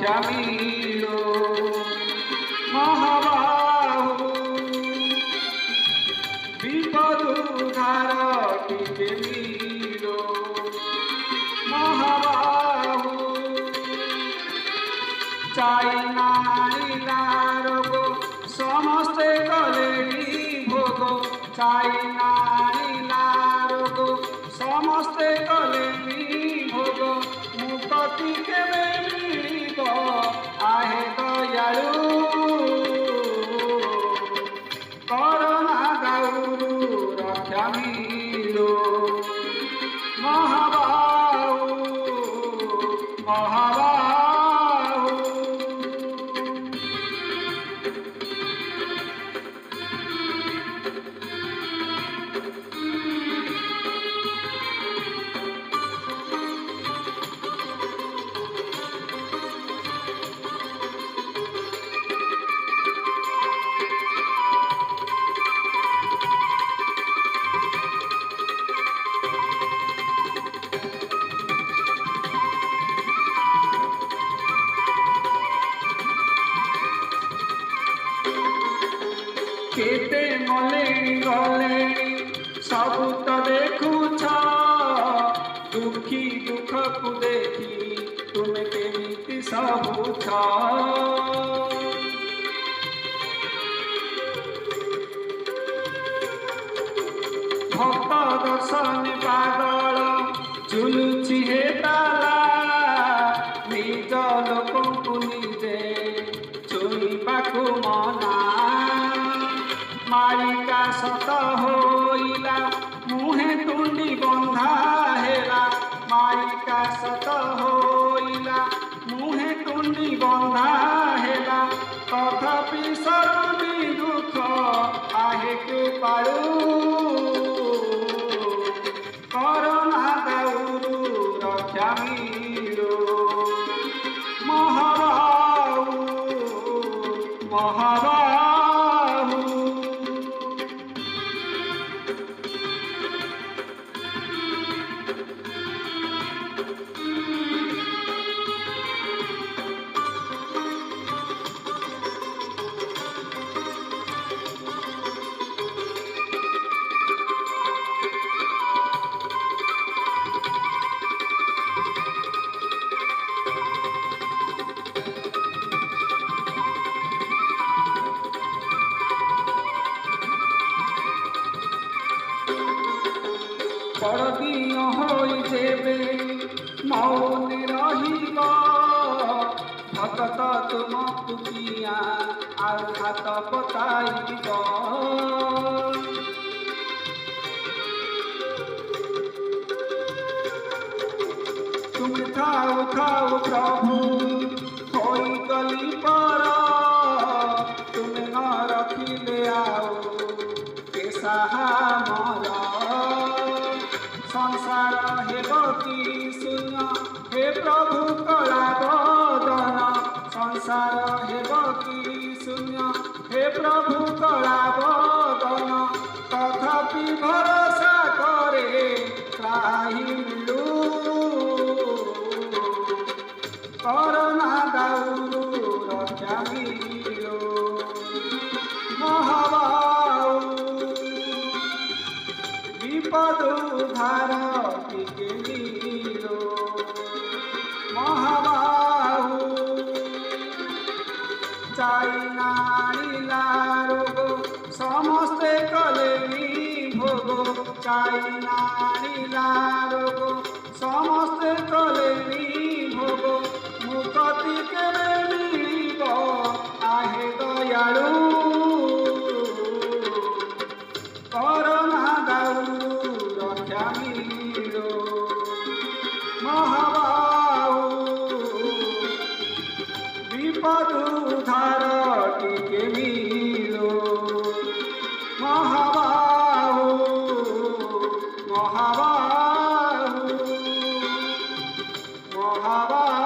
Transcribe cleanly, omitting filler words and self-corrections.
रक्षा मिलो महाबाहु विपद उद्धार टिके मिलो महाबाहु चाइना रोग समस्ते कले भोग चाइना रोग समस्ते कले भोग मुक्ति केवे मिलिब आहे दयालु करोना दाउरु रक्षा मिलो महाबाहु महाबाहु केते मलेणी गलेणी सबु तो देखुछ दुखी दुख को देखी तुमे केमिति सबुछ भक्त दर्शन पागल चुलुची हे ताला निज लोक निजे चुईबाकु मना मारिका सत होइला मुहे तुंडी बंधा हेला मारिका सत होइला मुहे तुंडी बंधा हेला तथापि सरुनी दुख आहे के पारू करोना दाउरु रक्षा मिलो महाबाहु महाबाहु परदिन होई जेबे मौन रहिब भगत तुमकु किया आउ हाथ पताइब तुम थाउ थाउ प्रभु होई गली पर तुम न रखिले आउ के साहा मरा संसार हेब कि शून्य हे प्रभु कला बदन संसार हेब कि शून्य हे प्रभु कला बदन तथापि भरोसा करे त्राहि मिलू करोना दाउरु रक्षा मिलो महाबाहु विपद उद्धार टिके मिलो महाबाहु चाइना रोग समस्ते कले भोग चाइना रोग समस्ते कले भोग मुक्ति केवे मिलिब आहे दयालु करोना दाउरु रक्षा मिलो महाबाहु विपद उद्धार टिके मिलो महाबाहु महाबाहु महाबाहु